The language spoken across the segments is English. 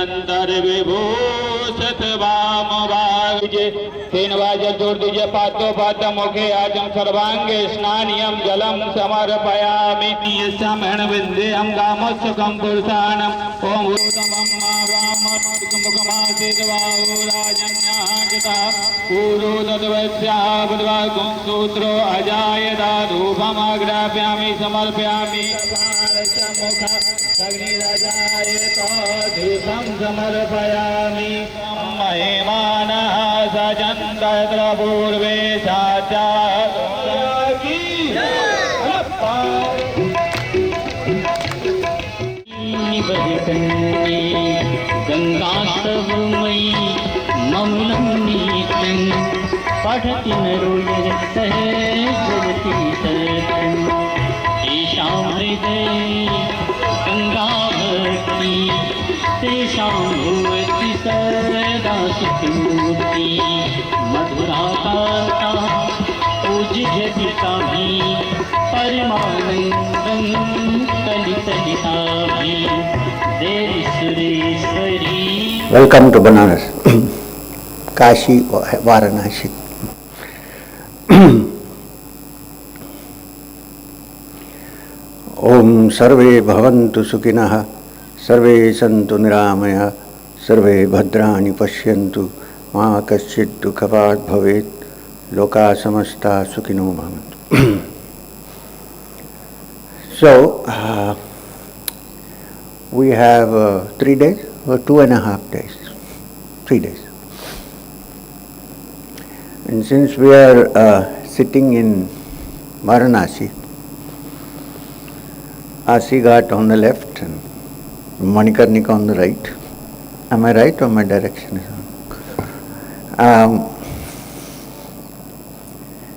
अंतर्विभूषित वाम भागे तीन बाजल जोड़ दीजिए पादो पाद मुखे आजम सर्वांगे स्नानियम जलम समर्पयामि समण विद्यम कामसुखम पुरुषाणम ओम भूतमं पूरो तद्वस्यावद्वागुं सूत्रो अजायदा धूपमाग्राप्यामि समर्पयामि अग्निरजायतोऽधिकं समर्पयामि महिमानः सजन्तत्र पूर्वे साक्षात् गंगास्तवमयी ममलं नीतं पठति नरो यत्तः जगति सर्वं येषां हृदये गङ्गाभक्ति तेषां भवति सर्वदा सुखमूर्ति मधुराकान्ता पूज्यति कामी परमानन्दं कलितलिताभि देवी Sureshwari. Welcome to Banaras, Kashi, Varanasi. Om Sarve Bhavantu Sukhinah, Sarve Santu Niramaya, Sarve Bhadrani Pashyantu, Ma Kaschid Dukhavat Bhavet, Loka Samasta Sukhino Bhavantu. So, we have 3 days or 2.5 days, 3 days. And since we are sitting in Varanasi, Asi Ghat on the left and Manikarnika on the right. Am I right or my direction is wrong?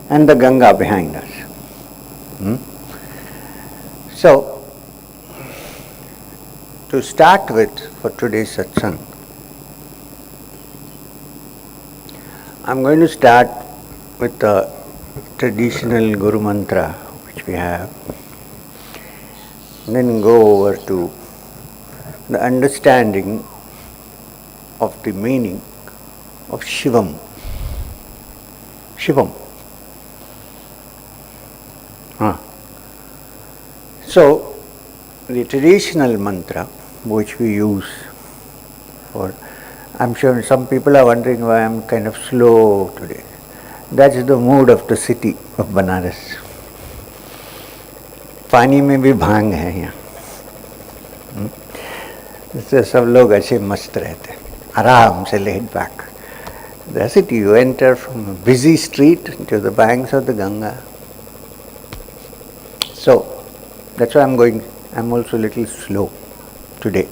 And the Ganga behind us. So, to start with for today's satsang, I'm going to start with the traditional Guru Mantra which we have, and then go over to the understanding of the meaning of Shivam. Shivam. So, the traditional mantra which we use for, I'm sure some people are wondering why I'm kind of slow today. That's the mood of the city of Banaras. पानी में भी भांग है यहाँ, इससे सब लोग ऐसे मस्त रहते हैं, आराम से laid back. The city, you enter from a busy street to the banks of the Ganga. So, that's why I'm also a little slow today.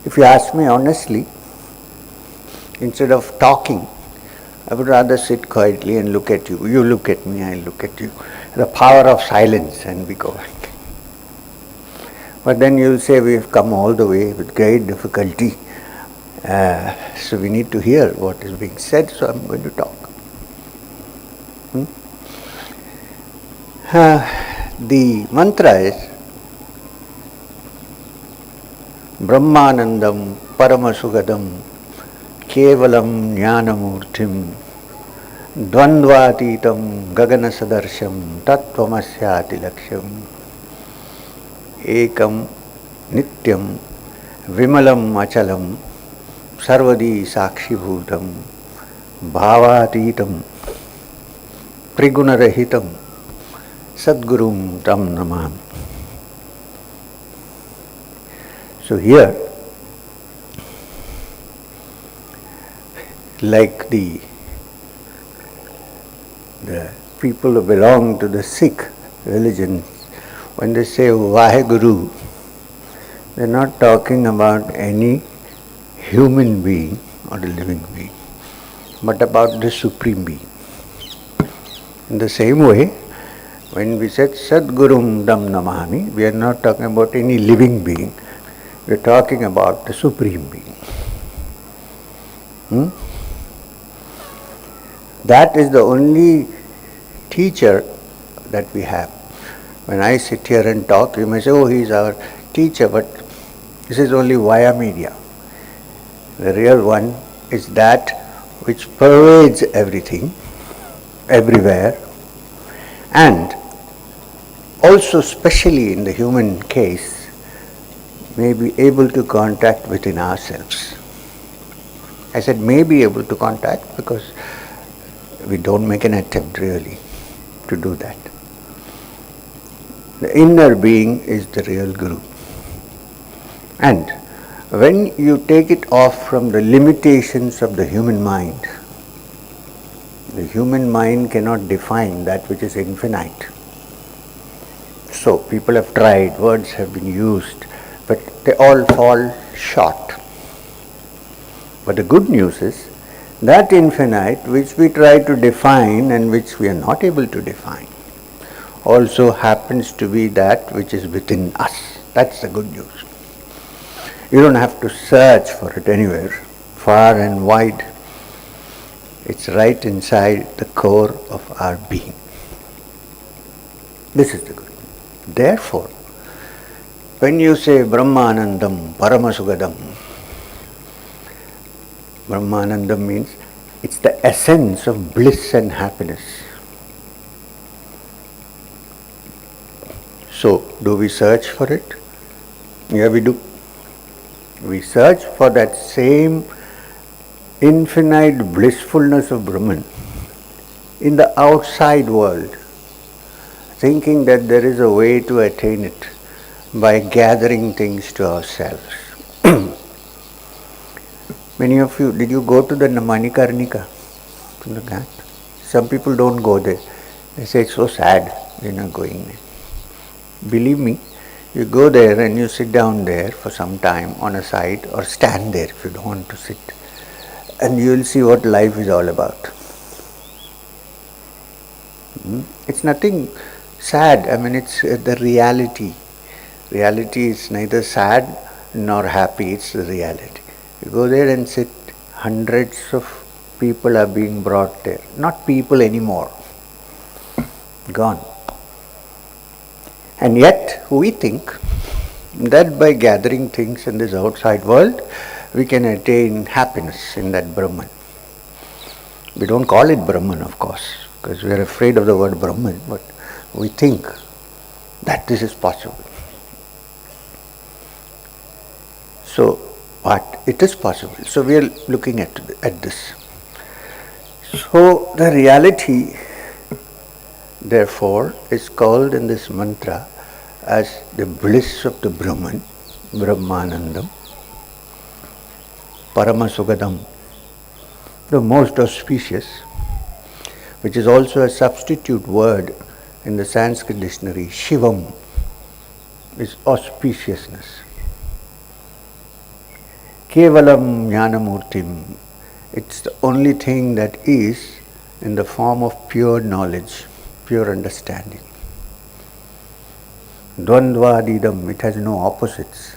If you ask me honestly, instead of talking, I would rather sit quietly and look at you. You look at me, I look at you. The power of silence, and we go back. But then you'll say we've come all the way with great difficulty. So we need to hear what is being said, so I'm going to talk. The mantra is Brahmanandam Paramasugadam Kevalam Jnanamurthim Dvandvatitam Gaganasadarsham Tattvamasyati Laksham Ekam Nityam Vimalam Achalam Sarvadi Sakshibhutam Bhavatitam Trigunarahitam Sadgurum Tam Namam. So here, like the people who belong to the Sikh religion, when they say Vaheguru, they're not talking about any human being or a living being, but about the Supreme Being. In the same way, when we said Sadgurum Dam Namami, we are not talking about any living being, we are talking about the Supreme Being. That is the only teacher that we have. When I sit here and talk, you may say, oh, he is our teacher, but This is only via media. The real one is that which pervades everything, everywhere, and also, especially in the human case, may be able to contact within ourselves. I said may be able to contact because we don't make an attempt really to do that. The inner being is the real Guru. And when you take it off from the limitations of the human mind cannot define that which is infinite. So people have tried, words have been used, but they all fall short. But the good news is that infinite which we try to define and which we are not able to define also happens to be that which is within us. That's the good news. You don't have to search for it anywhere, far and wide. It's right inside the core of our being. This is the good. Therefore, when you say Brahmanandam, Paramasugadam, Brahmanandam means it's the essence of bliss and happiness. So, do we search for it? Yeah, we do. We search for that same infinite blissfulness of Brahman in the outside world, thinking that there is a way to attain it by gathering things to ourselves. Many of you, did you go to the Manikarnika? To the Ghat? Some people don't go there. They say it's so sad, they're not going there. Believe me, you go there and you sit down there for some time on a side or stand there if you don't want to sit, and you will see what life is all about. It's nothing sad, it's the reality. Reality is neither sad nor happy, it's the reality. You go there and sit, hundreds of people are being brought there. Not people anymore. Gone. And yet we think that by gathering things in this outside world, we can attain happiness in that Brahman. We don't call it Brahman, of course, because we are afraid of the word Brahman, but we think that this is possible. So, but it is possible. So we are looking at this. So the reality, therefore, is called in this mantra as the bliss of the Brahman, Brahmanandam, Paramasugadam, the most auspicious, which is also a substitute word in the Sanskrit dictionary. Shivam is auspiciousness. Kevalam Jnanamurtim, it's the only thing that is in the form of pure knowledge, pure understanding. Dvandvadidam, it has no opposites.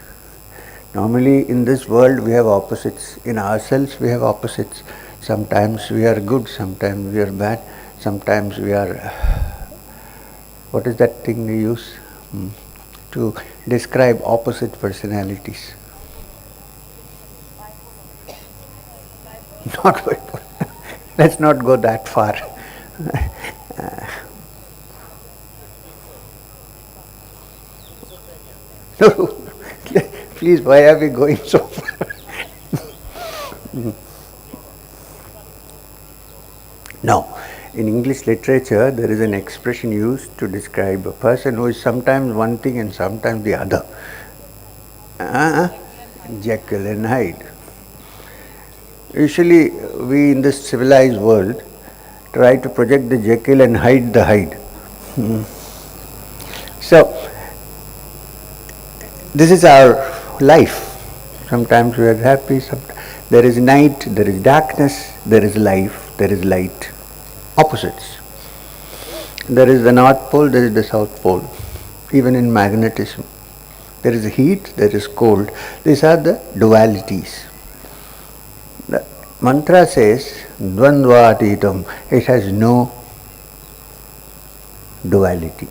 Normally in this world we have opposites. In ourselves we have opposites. Sometimes we are good, sometimes we are bad, sometimes we are, what is that thing they use to describe opposite personalities? Not bipolar. Let's not go that far. No, please, why are we going so far? Now, in English literature, there is an expression used to describe a person who is sometimes one thing and sometimes the other. Jekyll and Hyde. Usually, we in this civilized world try to project the Jekyll and hide the Hyde. So, this is our life. Sometimes we are happy, sometimes there is night, there is darkness, there is life, there is light. Opposites. There is the North Pole, there is the South Pole. Even in magnetism, there is heat, there is cold. These are the dualities. The mantra says, Dvandvatitam, it has no duality,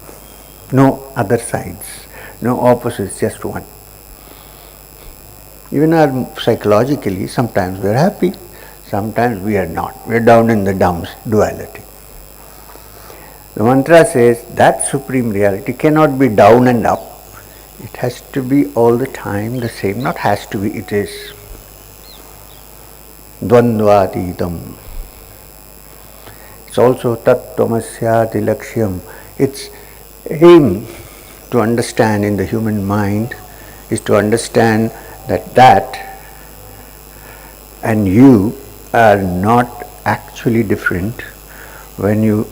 no other sides, no opposites, just one. Even psychologically, sometimes we are happy, sometimes we are not. We are down in the dumps, duality. The mantra says that supreme reality cannot be down and up. It has to be all the time the same. Not has to be, it is. Dvandvatitam. It's also tattvamasya laksham. Its aim to understand in the human mind is to understand that and you are not actually different when you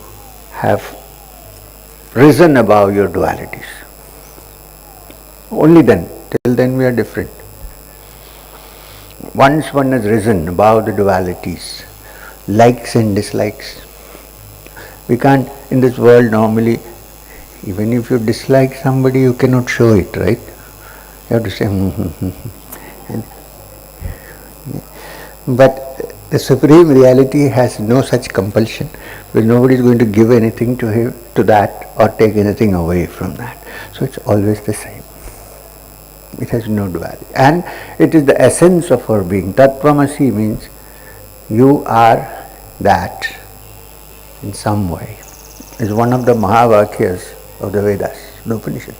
have risen above your dualities. Only then, till then we are different. Once one has risen above the dualities, likes and dislikes, we can't, in this world normally, even if you dislike somebody, you cannot show it, right? You have to say, But the Supreme Reality has no such compulsion, because nobody is going to give anything to him, to that, or take anything away from that. So it's always the same. It has no duality. And it is the essence of our being. Tattvamasi means you are that in some way. It's one of the Mahavakyas of the Vedas, the Upanishads.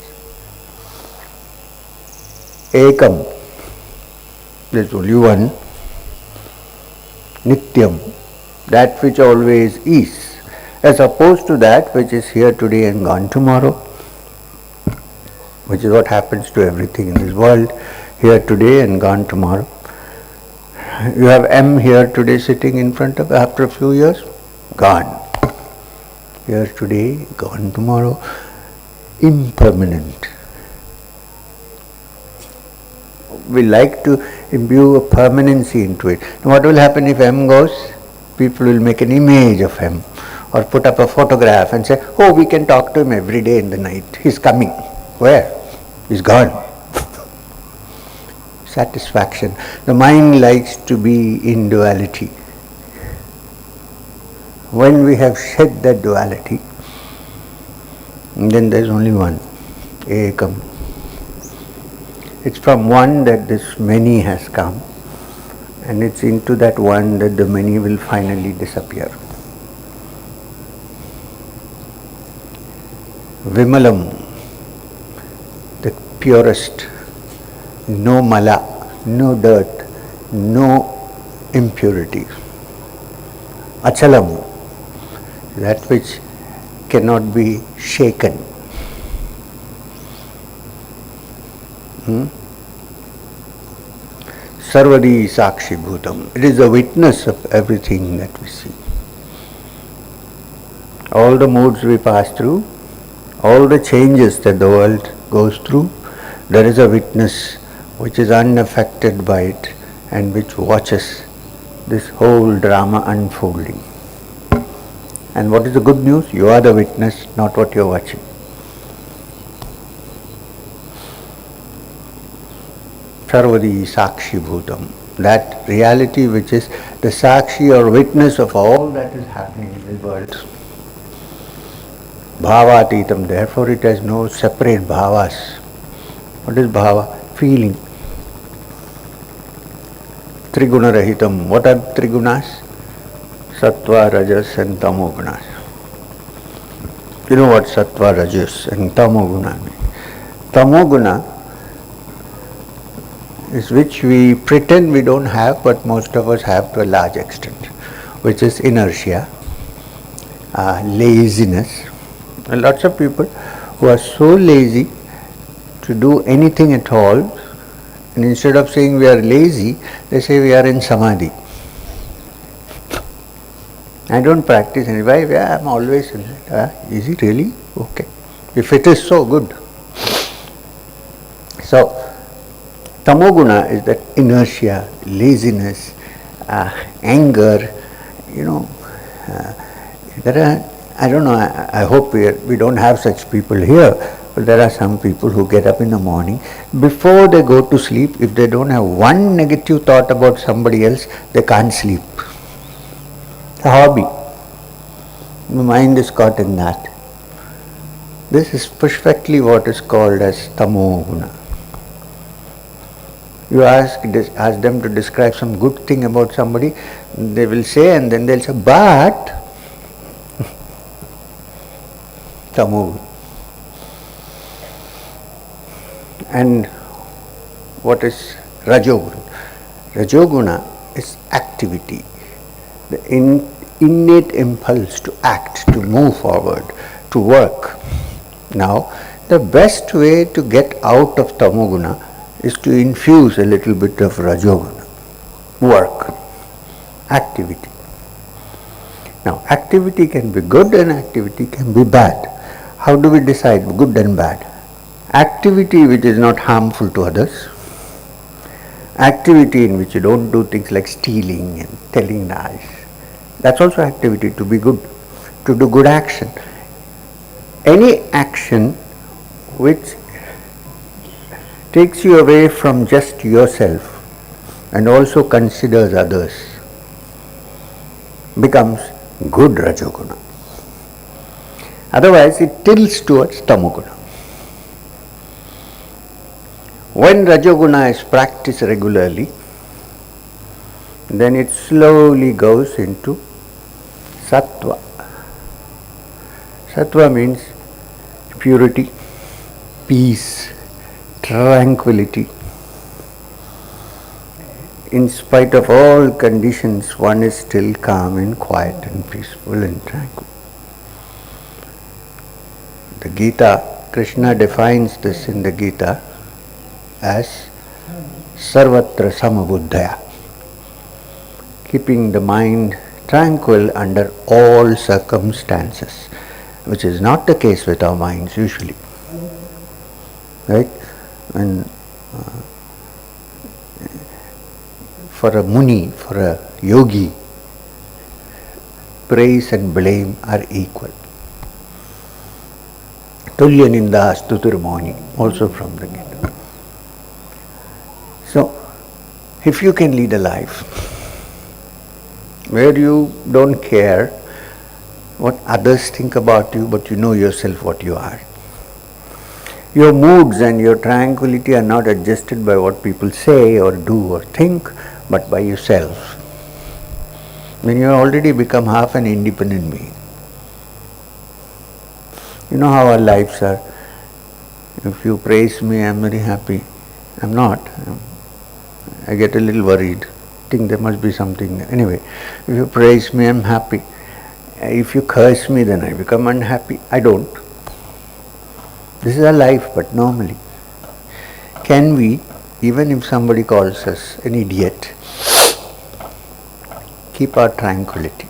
Ekam, there's only one. Nityam, that which always is, as opposed to that which is here today and gone tomorrow, which is what happens to everything in this world, here today and gone tomorrow. You have M here today sitting in front of, after a few years, gone. Here today, gone tomorrow, impermanent. We like to imbue a permanency into it. Now what will happen if M goes? People will make an image of M or put up a photograph and say, oh, we can talk to him every day in the night. He's coming. Where? He's gone. Satisfaction. The mind likes to be in duality. When we have shed that duality, then there is only one, Ekam. It's from one that this many has come, and it's into that one that the many will finally disappear. Vimalam, the purest, no mala, no dirt, no impurity. Achalam, that which cannot be shaken. Sarvadi Sakshi Bhutam. It is a witness of everything that we see. All the moods we pass through, all the changes that the world goes through, there is a witness which is unaffected by it and which watches this whole drama unfolding. And what is the good news? You are the witness, not what you are watching. Sarvadi Sakshi Bhutam, that reality which is the Sakshi or witness of all that is happening in the world. Bhavatitam, therefore it has no separate bhavas. What is bhava? Feeling. Triguna Rahitam, what are trigunas? Sattva, Rajas and Tamogunas. You know what Sattva, Rajas and Tamoguna mean? Tamoguna is which we pretend we don't have, but most of us have to a large extent, which is inertia, laziness. And lots of people who are so lazy to do anything at all, and instead of saying we are lazy, they say we are in samadhi. I don't practice any. Why? Yeah, I'm always in it. Is it really? Okay. If it is so, good. So, Tamoguna is that inertia, laziness, anger, there are, I don't know, I hope we don't have such people here, but there are some people who get up in the morning, before they go to sleep, if they don't have one negative thought about somebody else, they can't sleep. It's a hobby. The mind is caught in that. This is perfectly what is called as Tamoguna. You ask them to describe some good thing about somebody, they will say, and then they'll say, but tamu. And what is Rajoguna? Rajoguna is activity, the innate impulse to act, to move forward, to work. Now, the best way to get out of Tamoguna is to infuse a little bit of Rajoguna, work, activity. Now, activity can be good and activity can be bad. How do we decide good and bad? Activity which is not harmful to others, activity in which you don't do things like stealing and telling lies, that's also activity to be good, to do good action. Any action which takes you away from just yourself and also considers others becomes good Rajoguna. Otherwise it tilts towards Tamoguna. When Rajoguna is practiced regularly, then it slowly goes into Sattva. Sattva means purity, peace, tranquility. In spite of all conditions, one is still calm and quiet and peaceful and tranquil. The Gita, Krishna defines this in the Gita as Sarvatra Samabuddhaya, keeping the mind tranquil under all circumstances, which is not the case with our minds usually. Right? When for a muni, for a yogi, praise and blame are equal. Tulya ninda stutirmoni, also from the Gita. So, if you can lead a life where you don't care what others think about you, but you know yourself what you are, your moods and your tranquility are not adjusted by what people say or do or think, but by yourself, then you already become half an independent being. You know how our lives are. If you praise me, I am very happy. I am not. I get a little worried. Think there must be something. Anyway, if you praise me, I am happy. If you curse me, then I become unhappy. I don't. This is our life, but normally. Can we, even if somebody calls us an idiot, keep our tranquility?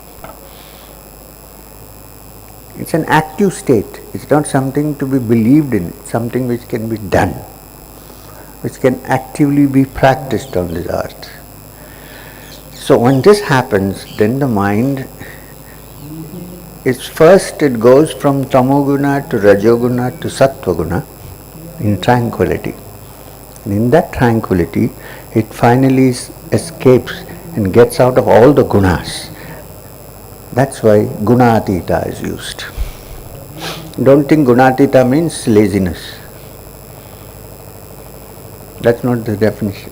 It's an active state. It's not something to be believed in. It's something which can be done, which can actively be practiced on this earth. So when this happens, then the mind is first, it goes from Tamoguna to Rajoguna to Sattvaguna in tranquility. And in that tranquility, it finally escapes and gets out of all the gunas. That's why Gunatita is used. Don't think Gunatita means laziness. That's not the definition.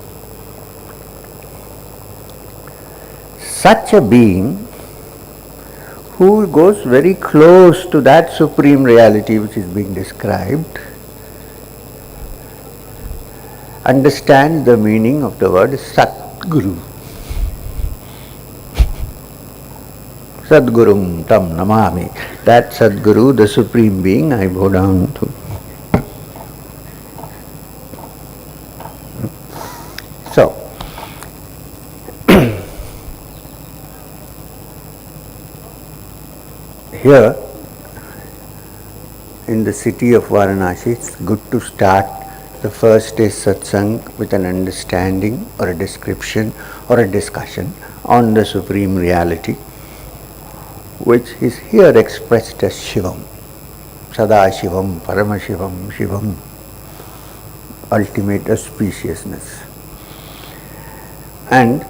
Such a being who goes very close to that supreme reality which is being described understands the meaning of the word Satguru. Sadgurum tam namami. That Sadguru, the supreme being, I bow down to. So, here in the city of Varanasi, it's good to start the first day's satsang with an understanding or a description or a discussion on the supreme reality, which is here expressed as Shivam. Sada Shivam, Paramashivam, Shivam, ultimate auspiciousness. And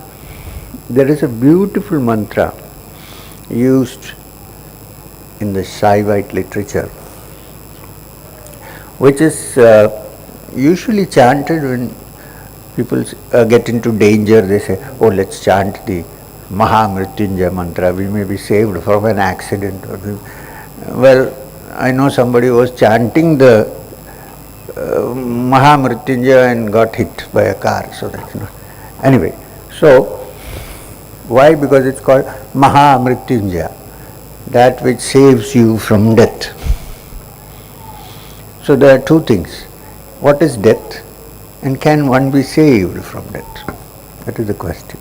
there is a beautiful mantra used in the Shaivite literature, which is usually chanted when People get into danger, they say, oh, let's chant the Mahamrityunjaya mantra, we may be saved from an accident. Well, I know somebody was chanting the Mahamrityunjaya and got hit by a car, so that's not. Anyway, so why? Because it's called Mahamrityunjaya, that which saves you from death. So there are two things. What is death? And can one be saved from death? That is the question.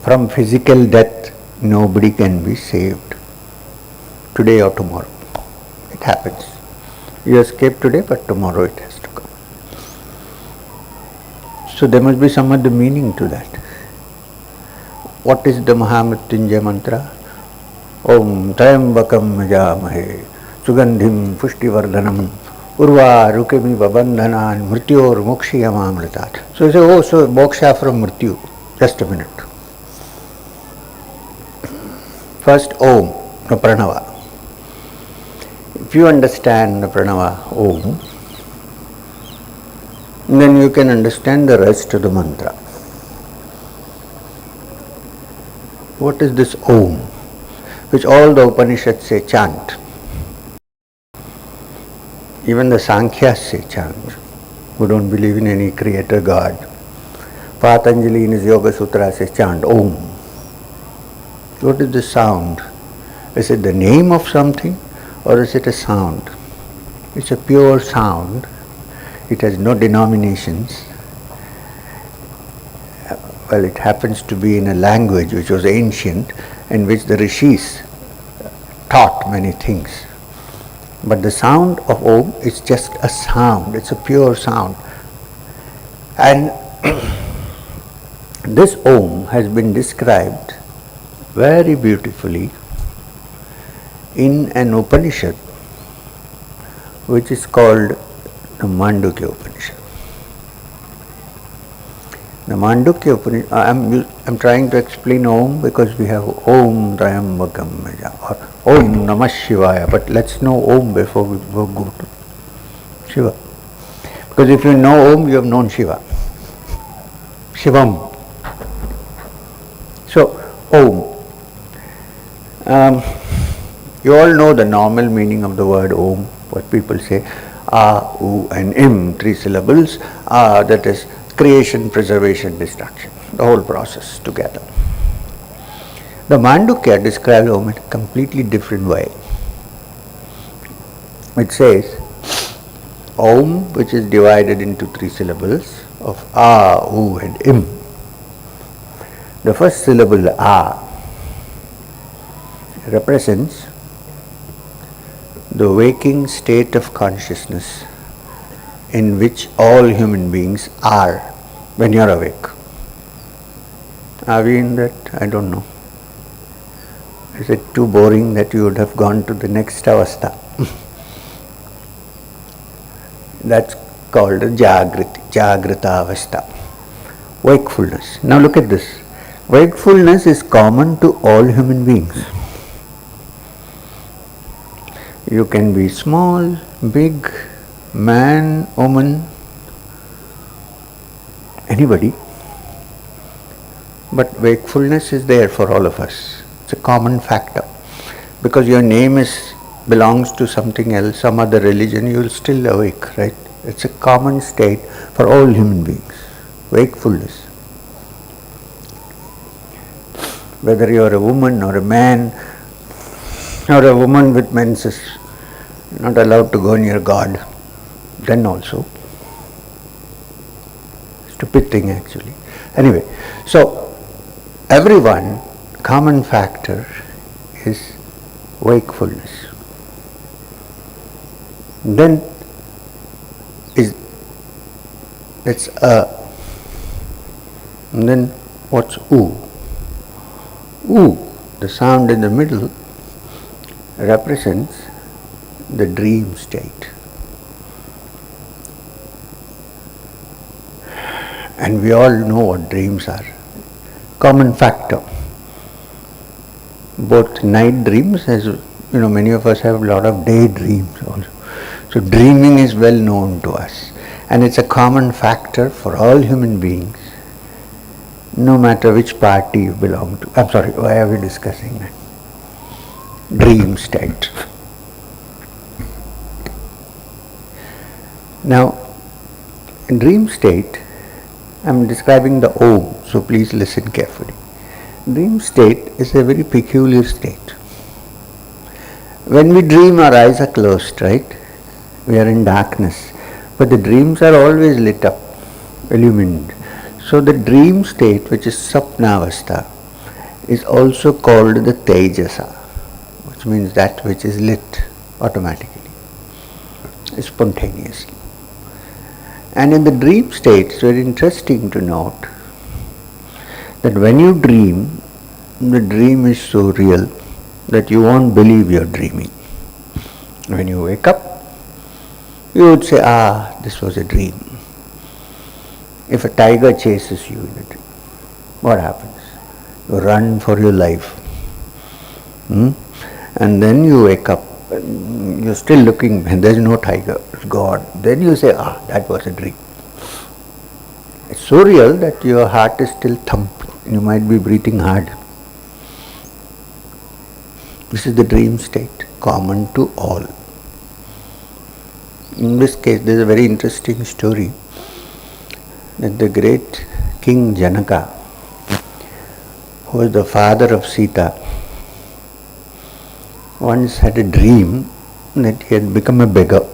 From physical death, nobody can be saved, today or tomorrow. It happens. You escape today, but tomorrow it has to come. So there must be some other meaning to that. What is the Mahamrityunjaya mantra? Om Trayambakam Yajamahe Sugandhim Pushtivardhanam Urva Rukemiva Bandhanan Mrityor Mukshiyamamritat. So you say, oh, so moksha from Mrityu. Just a minute. First, Om, the Pranava. If you understand the Pranava, Om, then you can understand the rest of the mantra. What is this Om, which all the Upanishads say chant? Even the Sankhyas say chant, who don't believe in any creator God. Patanjali in his Yoga Sutra says chant Om. What is the sound? Is it the name of something or is it a sound? It's a pure sound. It has no denominations. Well, it happens to be in a language which was ancient, in which the rishis taught many things. But the sound of Om is just a sound, it's a pure sound. And this Om has been described very beautifully in an Upanishad which is called the Mandukya Upanishad. The Mandukya Upanishad, I'm trying to explain Om because we have Om Trayambakam Yajamahe or Om Namah Shivaya, but let's know Om before we go to Shiva. Because if you know Om, you have known Shiva. Shivam. So, Om. You all know the normal meaning of the word Om, what people say, A, U and Im, 3 syllables, that is creation, preservation, destruction, the whole process together. The Mandukya describes Om in a completely different way. It says, Om, which is divided into 3 syllables of A, U and Im. The first syllable A represents the waking state of consciousness in which all human beings are when you are awake. Are we in that? I don't know. Is it too boring that you would have gone to the next avastha? That's called a Jagrita avastha. Wakefulness. Now look at this. Wakefulness is common to all human beings. You can be small, big, man, woman, anybody, but wakefulness is there for all of us. It's a common factor. Because your name belongs to something else, some other religion, you will still awake, right? It's a common state for all human beings. Wakefulness. Whether you are a woman or a man or a woman with menses, not allowed to go near God, then also. Stupid thing actually. Anyway, so everyone, common factor is wakefulness. Then that's A. And then what's U? U, the sound in the middle, represents the dream state. And we all know what dreams are. Common factor. Both night dreams, as you know, many of us have a lot of day dreams also. So dreaming is well known to us. And it's a common factor for all human beings, no matter which party you belong to. I'm sorry, why are we discussing that? Dream state. Now, in dream state, I'm describing the Om, so please listen carefully. Dream state is a very peculiar state. When we dream, our eyes are closed, right? We are in darkness. But the dreams are always lit up, illumined. So the dream state, which is Sapnavastha, is also called the Tejasa, which means that which is lit automatically, spontaneously. And in the dream state, it's very interesting to note that when you dream, the dream is so real that you won't believe you're dreaming. When you wake up, you would say, this was a dream. If a tiger chases you in a dream, what happens? You run for your life. And then you wake up, and you're still looking, and there's no tiger, it's gone. Then you say, that was a dream. It's so real that your heart is still thumping. You might be breathing hard. This is the dream state, common to all. In this case, there is a very interesting story that the great King Janaka, who was the father of Sita, once had a dream that he had become a beggar.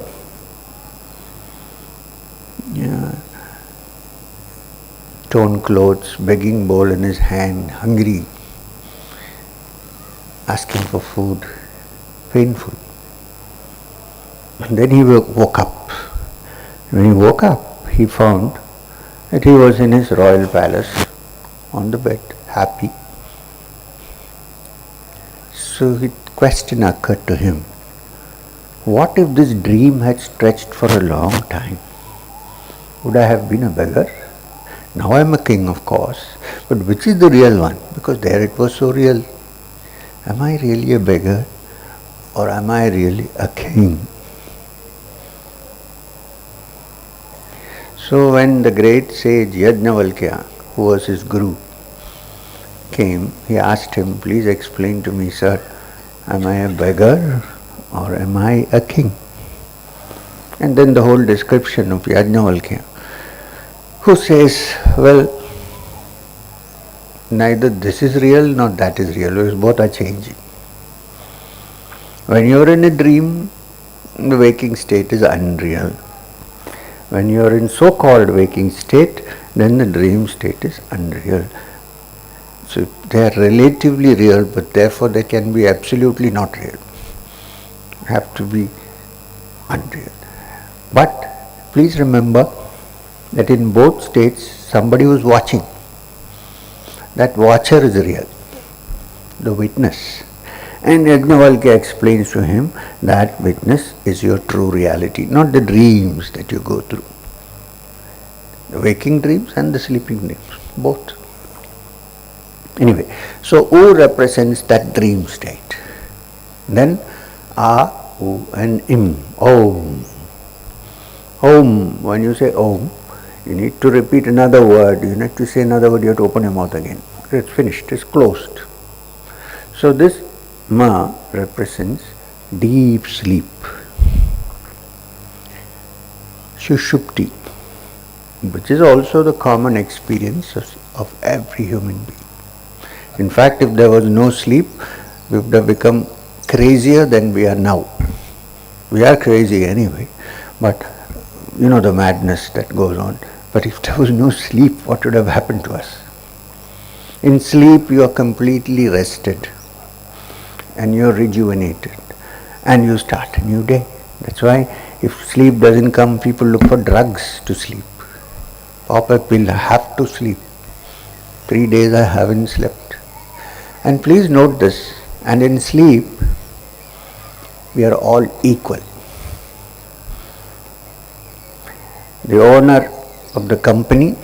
Torn clothes, begging bowl in his hand, hungry, asking for food, painful. And then he woke up. When he woke up, he found that he was in his royal palace, on the bed, happy. So a question occurred to him. What if this dream had stretched for a long time? Would I have been a beggar? Now I am a king, of course, but which is the real one? Because there it was so real. Am I really a beggar, or am I really a king? So when the great sage Yajnavalkya, who was his guru, came, he asked him, please explain to me, sir, am I a beggar or am I a king? And then the whole description of Yajnavalkya, who says, well, neither this is real nor that is real, because both are changing. When you are in a dream, the waking state is unreal. When you are in so-called waking state, then the dream state is unreal. So they are relatively real, but therefore they can be absolutely not real. Have to be unreal. But please remember that in both states somebody was watching. That watcher is real, the witness. And Yajnavalkya explains to him that witness is your true reality, not the dreams that you go through. The waking dreams and the sleeping dreams, both. Anyway, so O represents that dream state. Then A, U and Im, Om. Om, when you say Om, you need to repeat another word, you need to say another word, you have to open your mouth again. It's finished, it's closed. So this Ma represents deep sleep. Shushupti, which is also the common experience of every human being. In fact, if there was no sleep, we would have become crazier than we are now. We are crazy anyway, but you know the madness that goes on. But if there was no sleep, what would have happened to us? In sleep, you are completely rested and you are rejuvenated and you start a new day. That's why if sleep doesn't come, people look for drugs to sleep. Pop a pill, I have to sleep. 3 days I haven't slept. And please note this, and in sleep, we are all equal. The owner of the company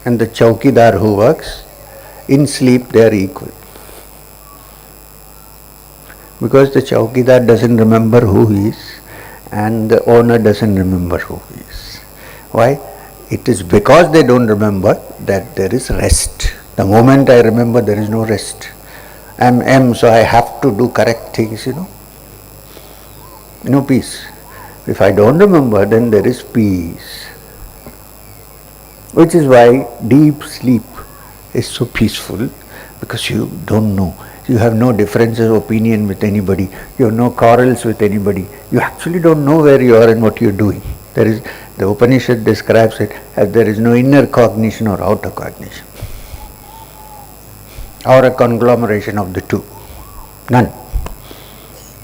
and the chowkidar who works, in sleep they are equal. Because the chowkidar doesn't remember who he is and the owner doesn't remember who he is. Why? It is because they don't remember that there is rest. The moment I remember, there is no rest. I'm M, so I have to do correct things, No peace. If I don't remember, then there is peace. Which is why deep sleep is so peaceful, because you don't know. You have no differences of opinion with anybody. You have no quarrels with anybody. You actually don't know where you are and what you are doing. The Upanishad describes it as there is no inner cognition or outer cognition, or a conglomeration of the two. None.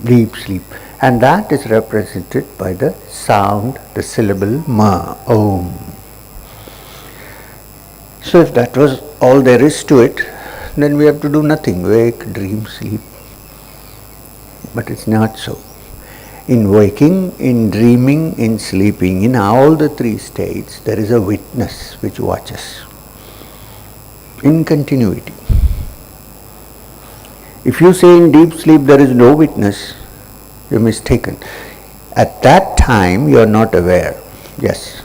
Deep sleep. And that is represented by the sound, the syllable ma, om. So if that was all there is to it, then we have to do nothing, wake, dream, sleep. But it's not so. In waking, in dreaming, in sleeping, in all the three states, there is a witness which watches in continuity. If you say in deep sleep there is no witness, you're mistaken. At that time you are not aware. Yes.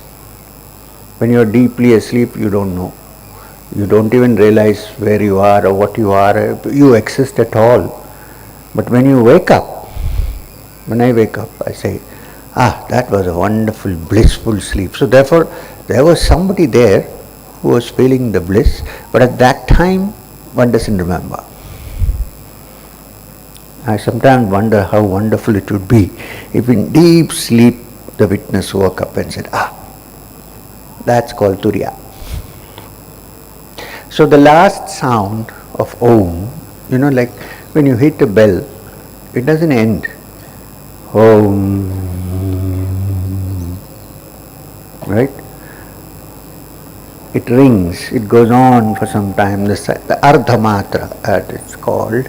When you are deeply asleep, you don't know. You don't even realize where you are or what you are. You exist at all. But when you wake up, when I wake up, I say, that was a wonderful, blissful sleep. So therefore, there was somebody there who was feeling the bliss, but at that time, one doesn't remember. I sometimes wonder how wonderful it would be if in deep sleep the witness woke up and said, that's called Turiya. So the last sound of Om, like when you hit a bell, it doesn't end. Om. Right? It rings, it goes on for some time, the Ardhamatra as it's called.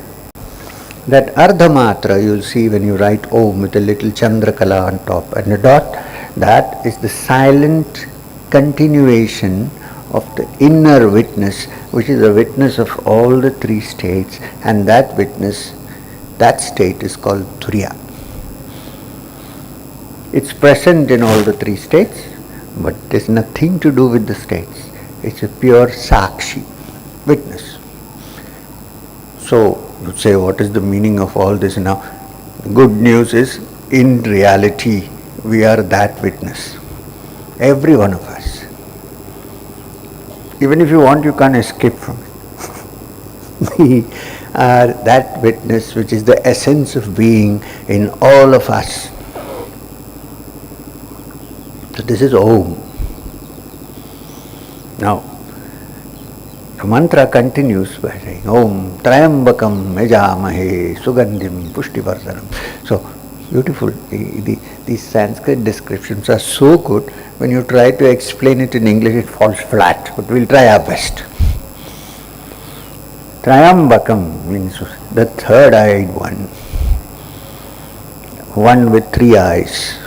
That Ardhamatra you'll see when you write Om with a little Chandrakala on top and a dot, that is the silent continuation of the inner witness, which is a witness of all the three states, and that witness, that state is called Turiya. It's present in all the three states, but it has nothing to do with the states. It's a pure Sakshi, witness. So, you say, what is the meaning of all this now? The good news is, in reality, we are that witness. Every one of us. Even if you want, you can't escape from it. We are that witness which is the essence of being in all of us. So this is Om. Now, the mantra continues by saying Om Trayambakam Yajamahe Sugandhim Pushtivardhanam. So beautiful. These Sanskrit descriptions are so good. When you try to explain it in English, it falls flat. But we'll try our best. Trayambakam means the third-eyed one. One with three eyes.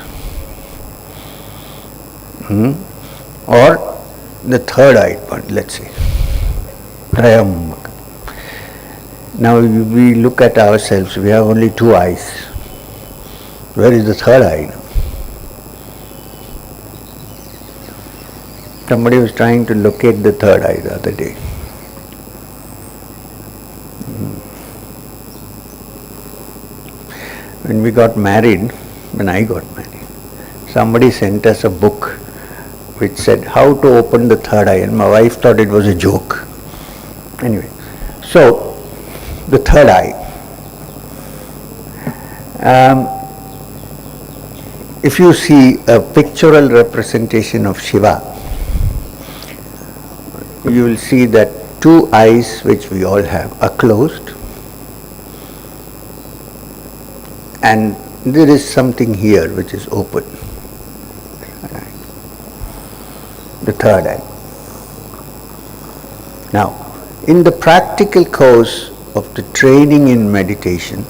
Or the third-eyed one, let's say. Trayambakam. Now we look at ourselves, we have only two eyes. Where is the third eye? Somebody was trying to locate the third eye the other day. When we got married, when I got married, somebody sent us a book which said how to open the third eye, and my wife thought it was a joke. Anyway, so the third eye. If you see a pictorial representation of Shiva, you will see that two eyes which we all have are closed, and there is something here which is open. The third eye. Now, in the practical course of the training in meditation,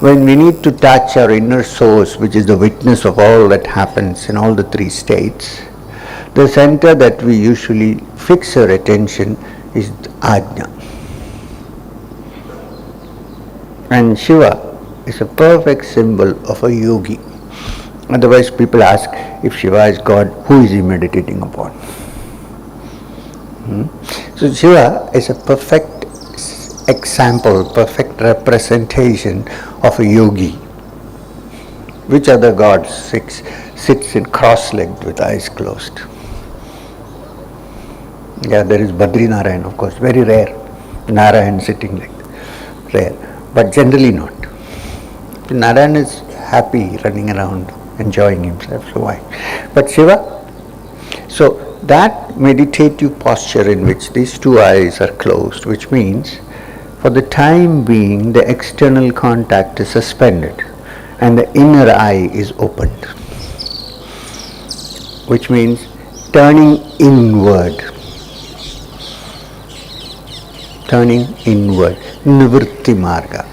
when we need to touch our inner source, which is the witness of all that happens in all the three states, the center that we usually fix our attention is Ajna. And Shiva is a perfect symbol of a yogi. Otherwise people ask, if Shiva is God, who is he meditating upon? So Shiva is a perfect example, perfect representation of a yogi. Which other god sits in cross-legged with eyes closed? Yeah, there is Badri Narayan, of course, very rare. Narayan sitting like that, rare, but generally not. Narayan is happy running around, enjoying himself, so why? But Shiva, so that meditative posture in which these two eyes are closed, which means for the time being the external contact is suspended and the inner eye is opened, which means turning inward, nivritti marga,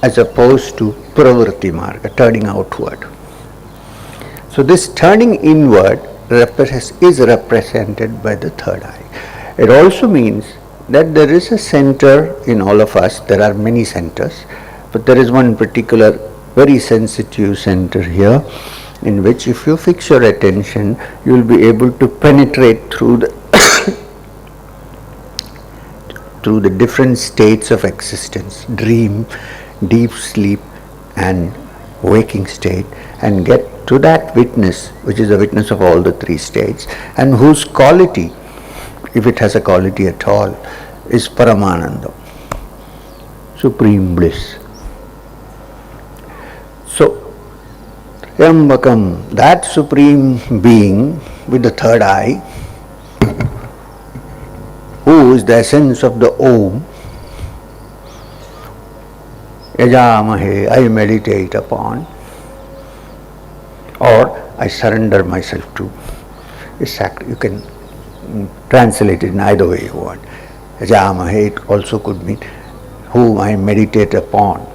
as opposed to pravritti marga, turning outward. So this turning inward is represented by the third eye. It also means that there is a center in all of us. There are many centers, but there is one particular very sensitive center here, in which if you fix your attention, you will be able to penetrate through the through the different states of existence, dream, deep sleep and waking state, and get to that witness, which is a witness of all the three states, and whose quality, if it has a quality at all, is Paramananda, supreme bliss. So, Yambakam, that supreme being with the third eye, who is the essence of the Om, Yajamahe, I meditate upon, or I surrender myself to. You can translate it in either way you want. Yajamahe, it also could mean whom I meditate upon,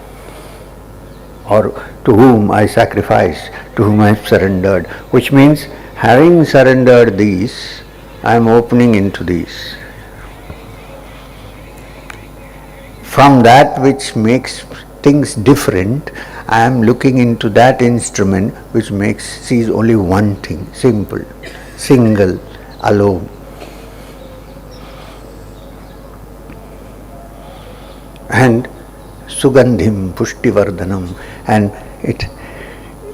or to whom I sacrifice, to whom I have surrendered, which means having surrendered these, I am opening into these. From that which makes things different, I am looking into that instrument which sees only one thing, simple, single, alone. And Sugandhim Pushtivardhanam, and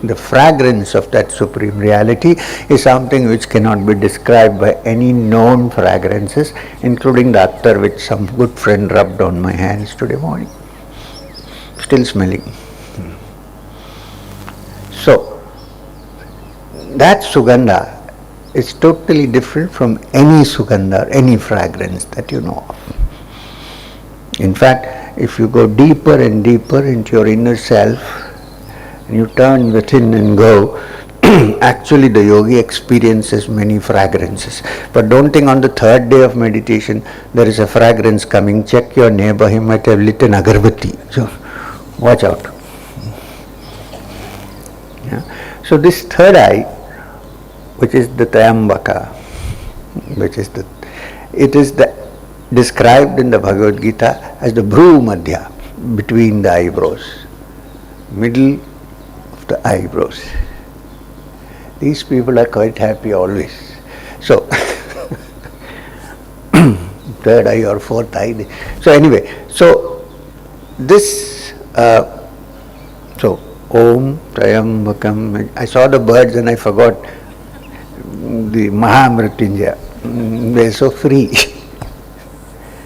the fragrance of that supreme reality is something which cannot be described by any known fragrances, including the attar which some good friend rubbed on my hands today morning. Still smelling. So, that Sugandha is totally different from any Sugandha, any fragrance that you know of. In fact, if you go deeper and deeper into your inner self, and you turn within and go, actually the yogi experiences many fragrances. But don't think on the third day of meditation there is a fragrance coming. Check your neighbor, he might have lit an agarbatti. So watch out. Yeah. So this third eye, which is the Trayambaka, it is described in the Bhagavad Gita as the Bhru Madhya, between the eyebrows, middle of the eyebrows. These people are quite happy always. So, third eye or fourth eye. So anyway, so this, so Om Trayambakam, I saw the birds and I forgot the Mahamrityunjaya. They are so free.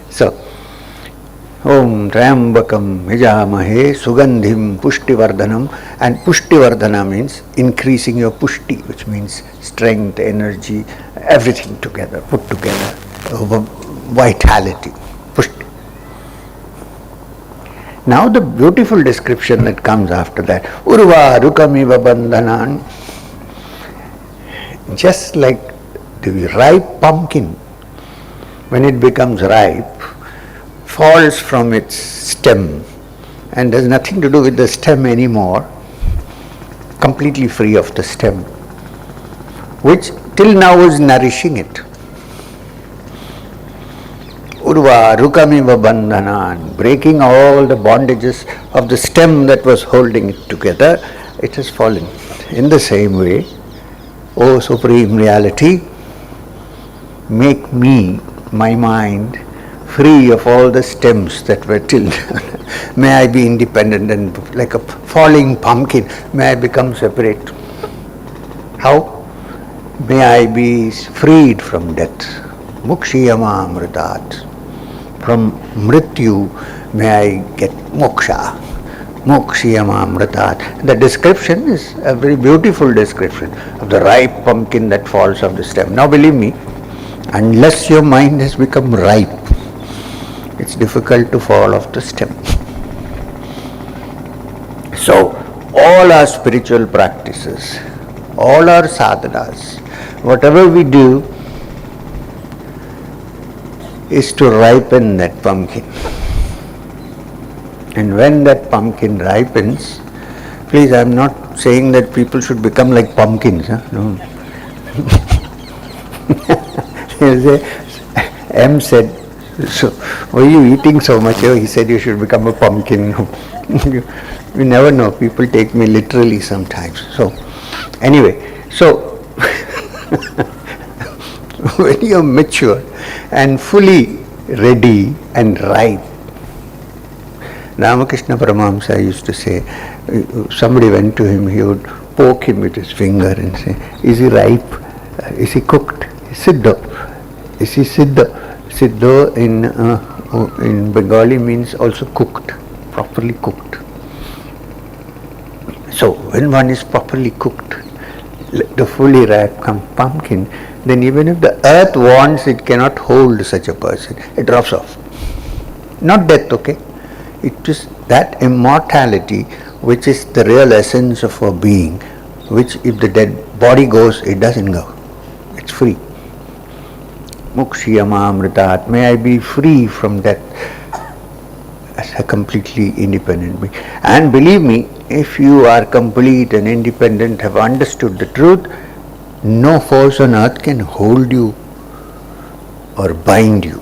So, Om Trayambakam Yajamahe Sugandhim Pushtivardhanam, and Pushtivardhana means increasing your pushti, which means strength, energy, everything together, put together, vitality, pushti. Now the beautiful description that comes after that, Urva Rukamiva Bandhanan, just like the ripe pumpkin, when it becomes ripe, falls from its stem and has nothing to do with the stem anymore, completely free of the stem, which till now was nourishing it. Urva Rukamiva Bandhanan, breaking all the bondages of the stem that was holding it together, it has fallen. In the same way, O Supreme Reality, make me, my mind, free of all the stems that were tilled. May I be independent and like a falling pumpkin, may I become separate. How? May I be freed from death. Mukshiyama amritat. From mrityu, may I get moksha. Mokshiyama amritat. The description is a very beautiful description of the ripe pumpkin that falls off the stem. Now believe me, unless your mind has become ripe, it's difficult to fall off the stem. So, all our spiritual practices, all our sadhanas, whatever we do is to ripen that pumpkin. And when that pumpkin ripens, please, I am not saying that people should become like pumpkins. Huh? No. M said, so, why are you eating so much? Oh, he said you should become a pumpkin. You never know. People take me literally sometimes. So, anyway, so when you are mature and fully ready and ripe, Ramakrishna Paramahamsa used to say, somebody went to him, he would poke him with his finger and say, is he ripe? Is he cooked? Siddha. Is he siddha? Siddha in Bengali means also cooked, properly cooked. So when one is properly cooked, the fully ripe pumpkin, then even if the earth wants, it cannot hold such a person. It drops off. Not death, okay? It is that immortality which is the real essence of our being, which if the dead body goes, it doesn't go. It's free. Mukshiyama amritat. May I be free from death as a completely independent being. And believe me, if you are complete and independent, have understood the truth, no force on earth can hold you or bind you.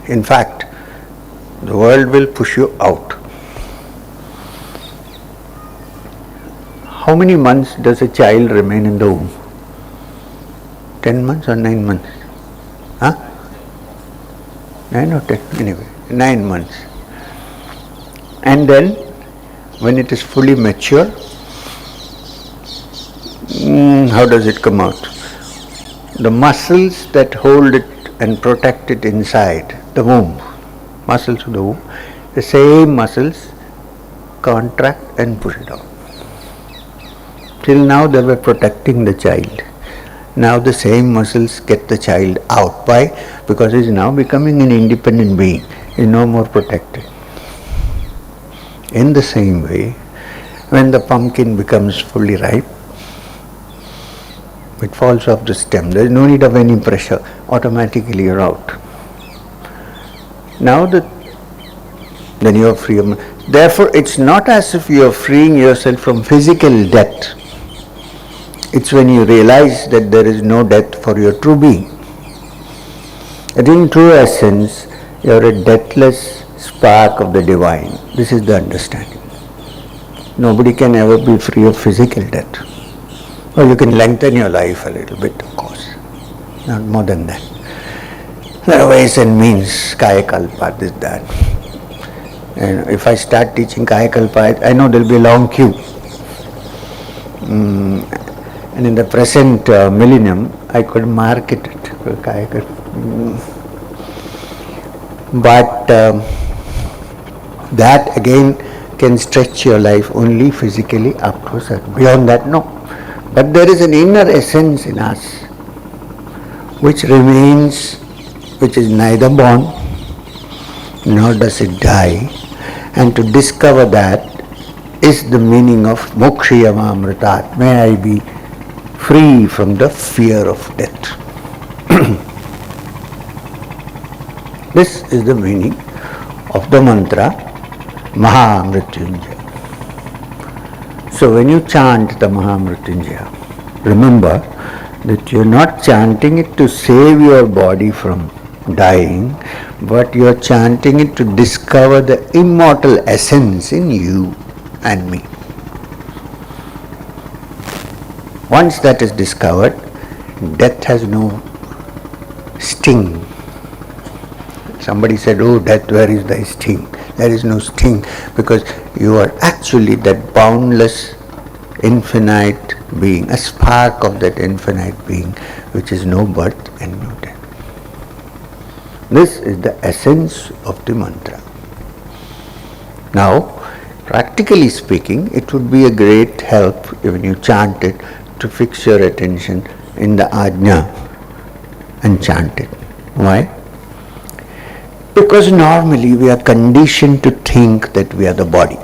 In fact, the world will push you out. How many months does a child remain in the womb? 10 months or 9 months? Huh? 9 or 10? Anyway, 9 months. And then, when it is fully mature, how does it come out? The muscles that hold it and protect it inside the womb, muscles of the womb, the same muscles contract and push it out. Till now they were protecting the child. Now the same muscles get the child out. Why? Because he is now becoming an independent being. He is no more protected. In the same way, when the pumpkin becomes fully ripe, it falls off the stem. There is no need of any pressure. Automatically you are out. Now then you are free of. Therefore, it's not as if you are freeing yourself from physical death. It's when you realize that there is no death for your true being. That in true essence, you are a deathless spark of the divine. This is the understanding. Nobody can ever be free of physical death. Or you can lengthen your life a little bit, of course. Not more than that. There are ways and means, Kayakalpa, this, that. And if I start teaching Kayakalpa, I know there will be a long queue. And in the present millennium, I could market it. But that again can stretch your life only physically up to a certain. Beyond that, no. But there is an inner essence in us which remains, which is neither born nor does it die. And to discover that is the meaning of Mokshiyama Amritat. May I be free from the fear of death. This is the meaning of the mantra Mahamrityunjaya. So when you chant the Mahamrityunjaya, remember that you are not chanting it to save your body from dying, but you are chanting it to discover the immortal essence in you and me. Once that is discovered, death has no sting. Somebody said, "Oh, death, where is thy sting?" There is no sting, because you are actually that boundless, infinite being, a spark of that infinite being, which is no birth and no death. This is the essence of the mantra. Now, practically speaking, it would be a great help when you chant it to fix your attention in the ajna and chant it. Why? Because normally we are conditioned to think that we are the body.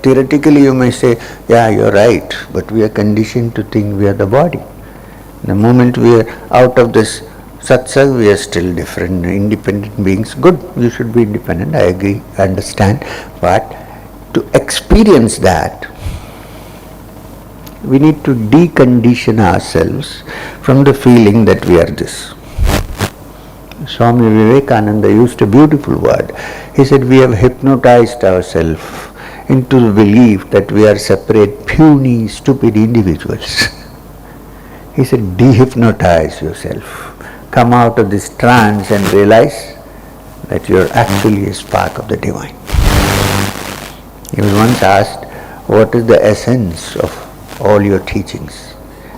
Theoretically you may say, yeah, you're right, but we are conditioned to think we are the body. The moment we are out of this satsang, we are still different, independent beings. Good, you should be independent, I agree, I understand. But to experience that, we need to decondition ourselves from the feeling that we are this. Swami Vivekananda used a beautiful word. He said, we have hypnotized ourselves into the belief that we are separate, puny, stupid individuals. He said, dehypnotize yourself. Come out of this trance and realize that you are actually a spark of the divine. He was once asked, what is the essence of all your teachings?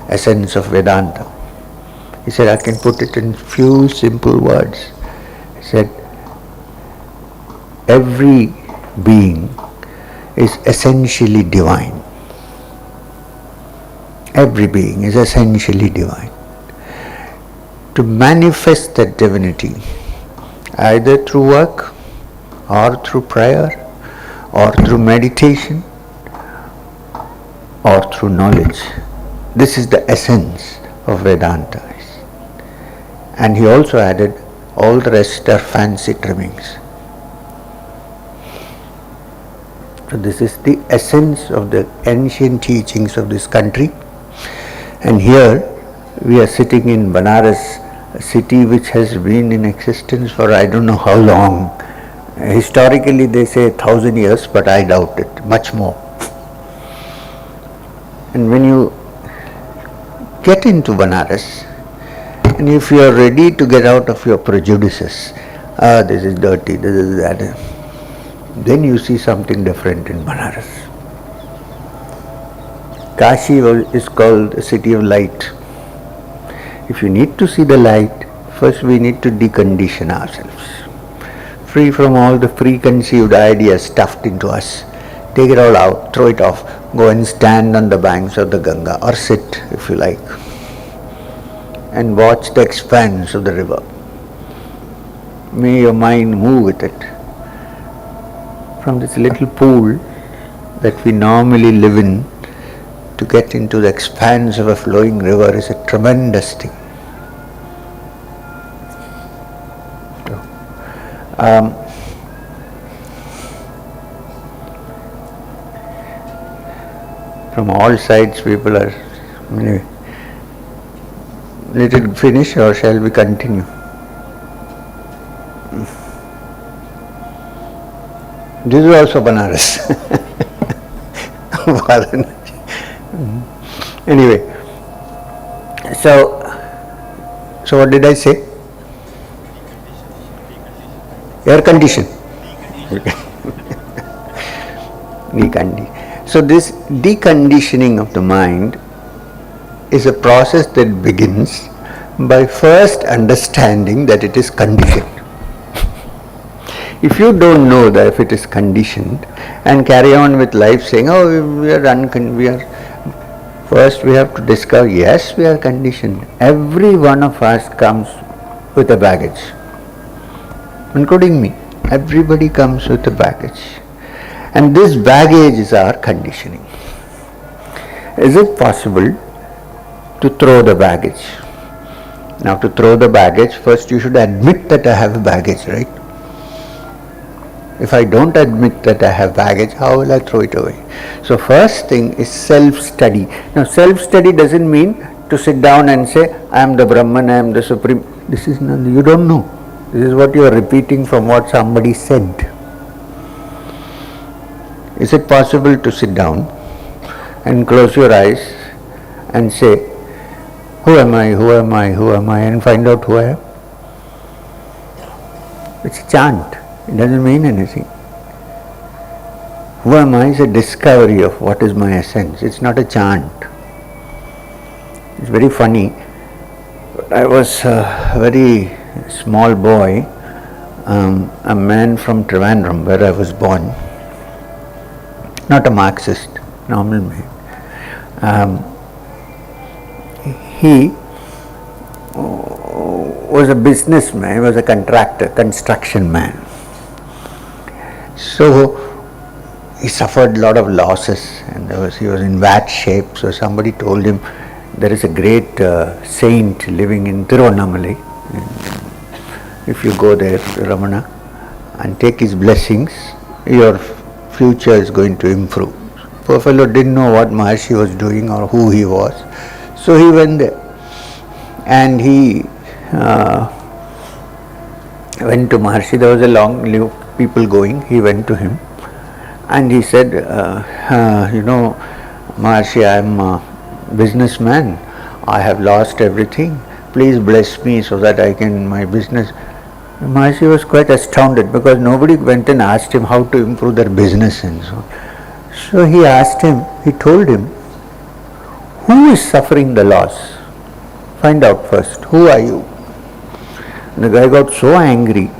Essence of Vedanta. He said, I can put it in few simple words. He said, every being is essentially divine. Every being is essentially divine. To manifest that divinity, either through work or through prayer or through meditation or through knowledge, this is the essence of Vedanta. And he also added, all the rest are fancy trimmings. So this is the essence of the ancient teachings of this country. And here we are sitting in Banaras, a city which has been in existence for I don't know how long. Historically they say 1,000 years, but I doubt it, much more. And when you get into Banaras, and if you are ready to get out of your prejudices, this is dirty, this is that, then you see something different in Banaras. Kashi is called the city of light. If you need to see the light, first we need to decondition ourselves. Free from all the preconceived ideas stuffed into us. Take it all out, throw it off, go and stand on the banks of the Ganga, or sit if you like, and watch the expanse of the river. May your mind move with it. From this little pool that we normally live in, to get into the expanse of a flowing river is a tremendous thing. From all sides people are, anyway. Let it finish, or shall we continue? This is also Banaras. Anyway, so what did I say? Air condition. So this deconditioning of the mind is a process that begins by first understanding that it is conditioned. If you don't know that if it is conditioned and carry on with life saying, oh, first we have to discover, yes, we are conditioned. Every one of us comes with a baggage, including me. Everybody comes with a baggage. And this baggage is our conditioning. Is it possible to throw the baggage? Now to throw the baggage, first you should admit that I have a baggage, right? If I don't admit that I have baggage, how will I throw it away? So first thing is self-study. Now self-study doesn't mean to sit down and say, I am the Brahman, I am the Supreme. This is not, you don't know. This is what you are repeating from what somebody said. Is it possible to sit down and close your eyes and say, who am I, who am I, who am I, and find out who I am? It's a chant. It doesn't mean anything. Who am I is a discovery of what is my essence. It's not a chant. It's very funny. I was a very small boy, a man from Trivandrum, where I was born, not a Marxist, normal man. He was a businessman, he was a contractor, construction man. So he suffered a lot of losses and he was in bad shape. So somebody told him, there is a great saint living in Tiruvannamalai. If you go there, Ramana, and take his blessings, your future is going to improve. Poor fellow didn't know what Maharshi was doing or who he was. So he went there and he went to Maharshi. There was a long queue of people going. He went to him and he said, Maharshi, I am a businessman. I have lost everything. Please bless me so that I can, my business. Maharshi was quite astounded because nobody went and asked him how to improve their business and so on. So he asked him, he told him, who is suffering the loss? Find out first. Who are you? And the guy got so angry.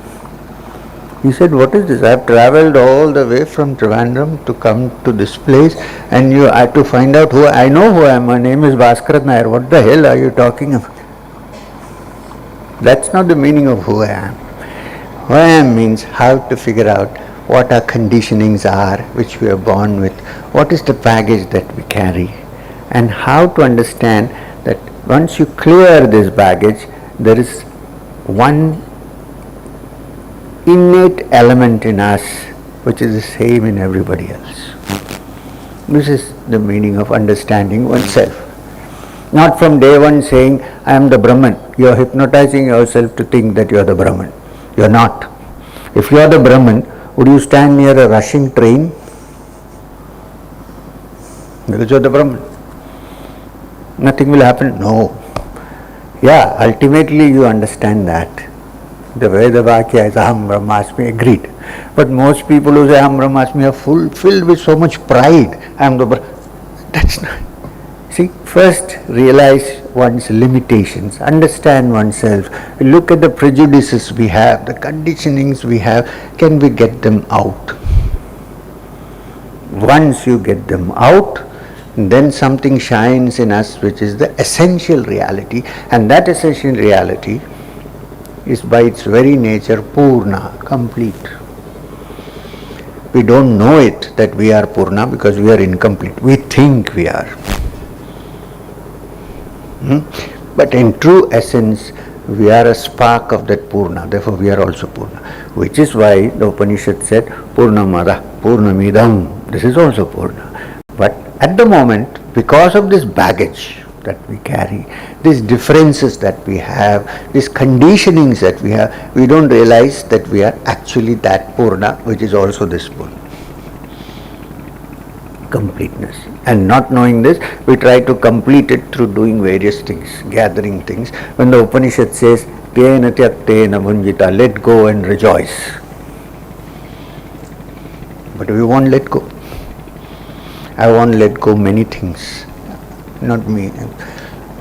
He said, what is this? I have travelled all the way from Trivandrum to come to this place and you have to find out who I know who I am. My name is Bhaskaran Nair. What the hell are you talking about? That's not the meaning of who I am. Who I am means how to figure out what our conditionings are, which we are born with, what is the baggage that we carry, and how to understand that once you clear this baggage, there is one innate element in us which is the same in everybody else. This is the meaning of understanding oneself. Not from day one saying, I am the Brahman. You are hypnotizing yourself to think that you are the Brahman. You are not. If you are the Brahman, would you stand near a rushing train? Because you are the Brahman. Nothing will happen? No. Yeah, ultimately you understand that. The Veda Vakya is Aham Brahmasmi, agreed. But most people who say Aham Brahmasmi are filled with so much pride. I am the Brahman. That's not. See, first realize one's limitations, understand oneself, look at the prejudices we have, the conditionings we have, can we get them out? Once you get them out, then something shines in us which is the essential reality, and that essential reality is by its very nature Purna, complete. We don't know it that we are Purna because we are incomplete. We think we are. But in true essence, we are a spark of that Purna, therefore we are also Purna. Which is why the Upanishad said, Purnamada, Purnamidam, this is also Purna. But at the moment, because of this baggage that we carry, these differences that we have, these conditionings that we have, we don't realize that we are actually that Purna, which is also this Purna. Completeness. And not knowing this, we try to complete it through doing various things, gathering things. When the Upanishad says, Tena tyaktena bhunjita, let go and rejoice. But we won't let go. I won't let go many things. Not me,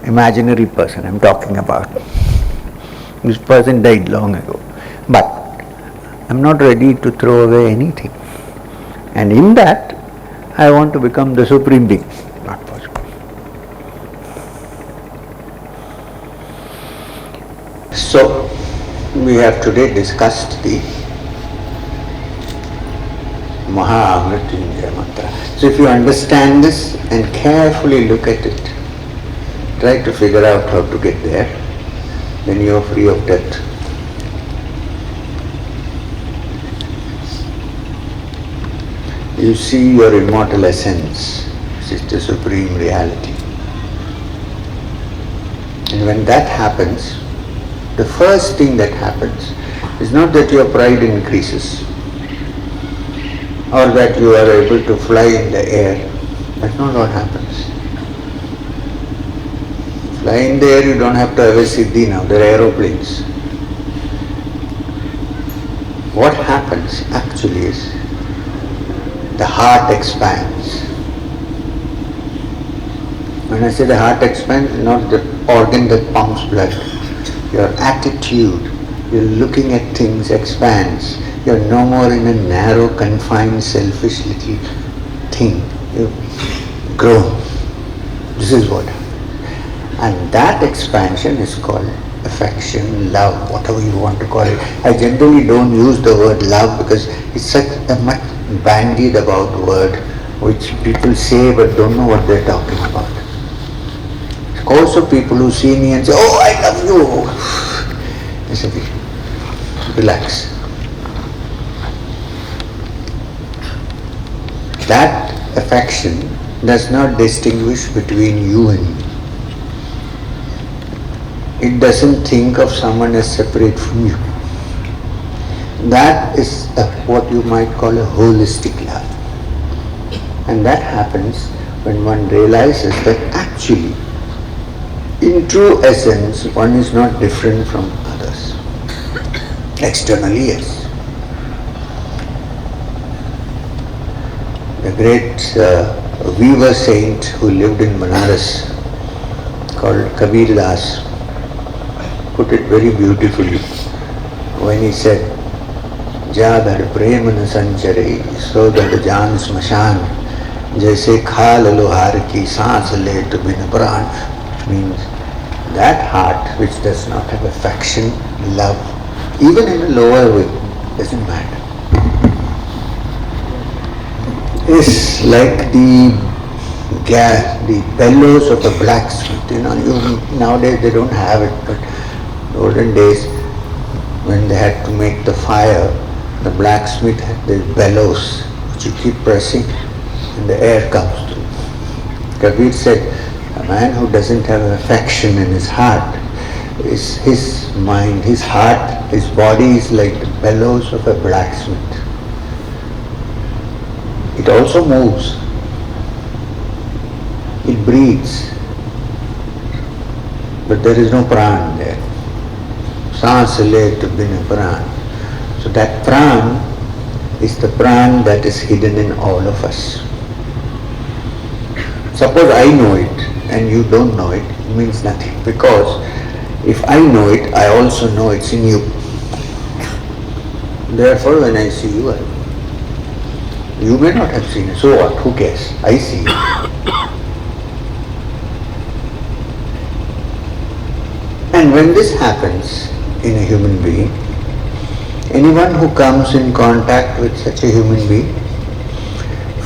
imaginary person I'm talking about. This person died long ago. But I'm not ready to throw away anything. And in that, I want to become the Supreme Being. Not possible. So, we have today discussed the Mahamrityunjaya mantra. So if you understand this and carefully look at it, try to figure out how to get there, then you are free of death. You see your immortal essence, which is the supreme reality. And when that happens, the first thing that happens is not that your pride increases or that you are able to fly in the air. That's not what happens. Fly in the air, you don't have to have a siddhi now, there are aeroplanes. What happens actually is the heart expands. When I say the heart expands, not the organ that pumps blood. Your attitude, your looking at things expands. You're no more in a narrow, confined, selfish little thing. You grow. This is what happens. And that expansion is called affection, love, whatever you want to call it. I generally don't use the word love because it's such a much bandied about word which people say but don't know what they're talking about. Also people who see me and say, oh, I love you. I say, relax. That affection does not distinguish between you and me. It doesn't think of someone as separate from you. That is what you might call a holistic love. And that happens when one realizes that actually, in true essence, one is not different from others. Externally, yes. The great weaver saint who lived in Banaras, called Kabir Das, put it very beautifully when he said, Jadar premana sanchare, so that jaan smashan, jaise khal lohar ki saans le to bin pran, means that heart which does not have affection, love, even in a lower way, doesn't matter. Is like the bellows of a blacksmith. Nowadays they don't have it, but in the olden days when they had to make the fire, the blacksmith had the bellows which you keep pressing and the air comes through. Kabir said, a man who doesn't have affection in his heart, is his mind, his heart, his body is like the bellows of a blacksmith. It also moves. It breathes. But there is no pran there. Saans le to bin pran. So that pran is the pran that is hidden in all of us. Suppose I know it and you don't know it, it means nothing. Because if I know it, I also know it's in you. Therefore when I see you, you may not have seen it. So what? Who cares? I see it. And when this happens in a human being, anyone who comes in contact with such a human being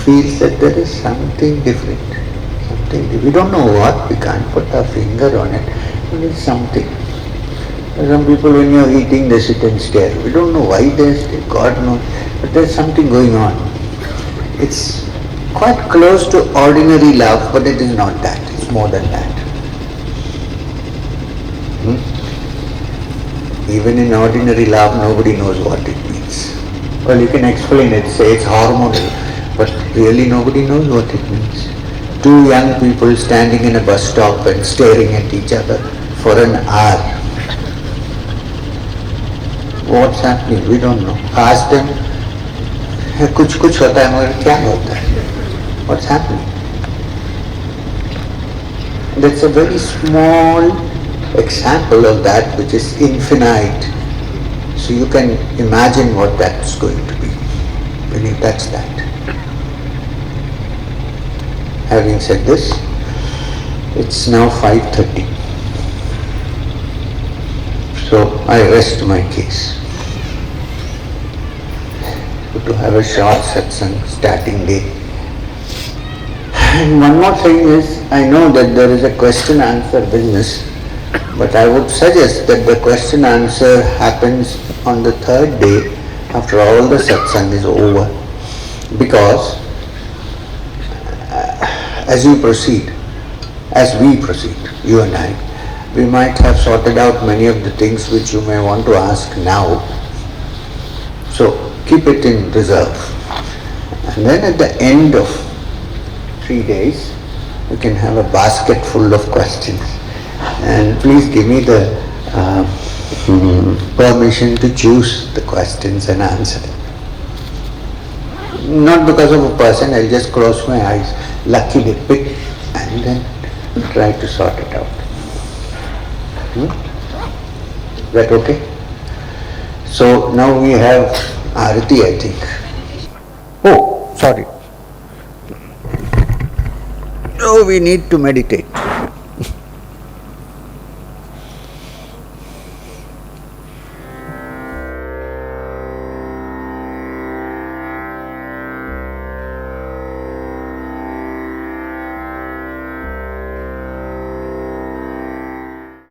feels that there is something different. We don't know what, we can't put our finger on it, but there is something. Some people when you are eating they sit and stare. We don't know why they stare, God knows, but there is something going on. It's quite close to ordinary love, but it is not that, it's more than that. Even in ordinary love, nobody knows what it means. Well, you can explain it, say it's hormonal, but really nobody knows what it means. Two young people standing in a bus stop and staring at each other for an hour. What's happening? We don't know. Ask them, कुछ होता है मगर क्या होता है? What's happening? That's a very small example of that which is infinite. So you can imagine what that's going to be when you touch that. Having said this, it's now 5:30. So I rest my case. To have a short satsang starting day. And one more thing is, I know that there is a question-answer business, but I would suggest that the question-answer happens on the third day after all the satsang is over, because as we proceed, you and I, we might have sorted out many of the things which you may want to ask now. So keep it in reserve. And then at the end of 3 days, you can have a basket full of questions. And please give me the permission to choose the questions and answer them. Not because of a person, I'll just close my eyes, luckily pick, and then try to sort it out. Is that okay? So now we have Arati, I think. Oh, sorry. Oh, we need to meditate.